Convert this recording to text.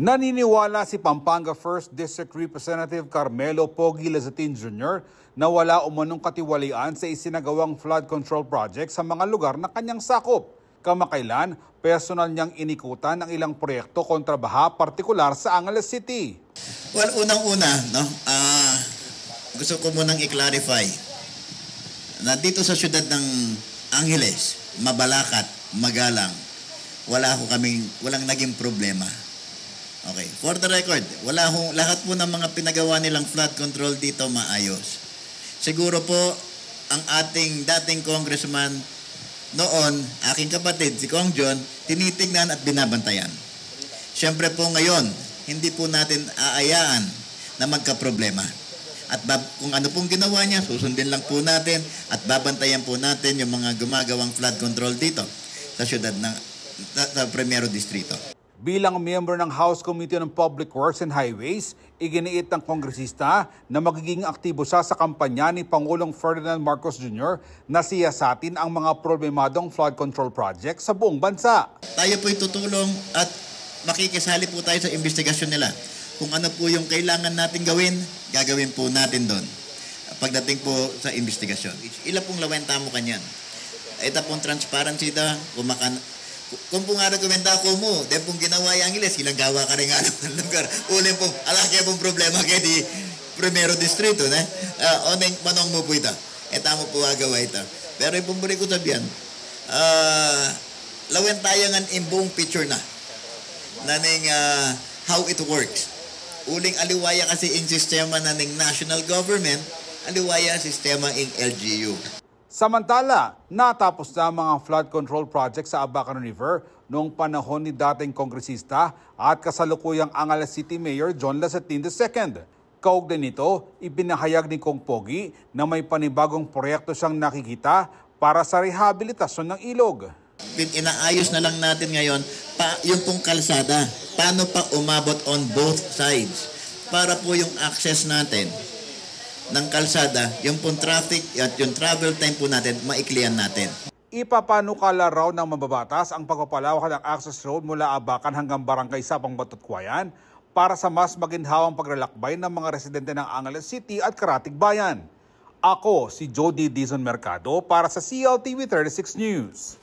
Naniniwala si Pampanga 1st District Representative Carmelo Pogi Lazatin Jr. na wala umanong katiwalian sa isinagawang flood control project sa mga lugar na kanyang sakop. Kamakailan, personal niyang inikutan ang ilang proyekto kontra baha, partikular sa Angeles City. Well, unang-una, gusto ko munang i-clarify na dito sa syudad ng Angeles, Mabalacat, Magalang, walang naging problema. Okay, for the record, lahat po ng mga pinagawa nilang flood control dito maayos. Siguro po, ang ating dating congressman noon, aking kapatid, si Kong John, tinitignan at binabantayan. Siyempre po ngayon, hindi po natin aayaan na magka-problema. At kung ano pong ginawa niya, susundin lang po natin at babantayan po natin yung mga gumagawang flood control dito sa syudad ng sa Primero Distrito. Bilang miyembro ng House Committee on Public Works and Highways, iginiit ng kongresista na magiging aktibo siya sa kampanya ni Pangulong Ferdinand Marcos Jr. na siyasatin ang mga problemadong flood control project sa buong bansa. Tayo po'y tutulong at makikisali po tayo sa investigasyon nila. Kung ano po yung kailangan natin gawin, gagawin po natin doon. Pagdating po sa investigasyon. Ilan pong lawenta mo kanyan? Ito pong transparency ito, kung po nga rekomenda ko mo, dahil pong ginawa yung Angeles, ilang gawa ka rin nga ng lugar. Uling pong, kaya pong problema kaya di Primero Distrito, oneng manong mo po ito. Tamo po agawa ito. Pero yung pong ko sabihan, lawen tayo nga yung buong picture na naning how it works. Uling aliwaya kasi in sistema naning national government, aliwaya sistema in LGU. Samantala, natapos na mga flood control project sa Abacan River noong panahon ni dating kongresista at kasalukuyang Angeles City Mayor John Lazatin II. Kaugnay nito, ibinahayag ni Kong Pogi na may panibagong proyekto siyang nakikita para sa rehabilitasyon ng ilog. Inaayos na lang natin ngayon yung pong kalsada. Paano pa umabot on both sides para po yung access natin ng kalsada, yung pong traffic at yung travel time po natin, maiklian natin. Ipapanukala raw ng mababatas ang pagpapalawak ng access road mula Abacan hanggang Barangay Sapang Batutkuayan para sa mas maginhawang paglalakbay ng mga residente ng Angeles City at Karatig Bayan. Ako si Jody Dizon Mercado para sa CLTV 36 News.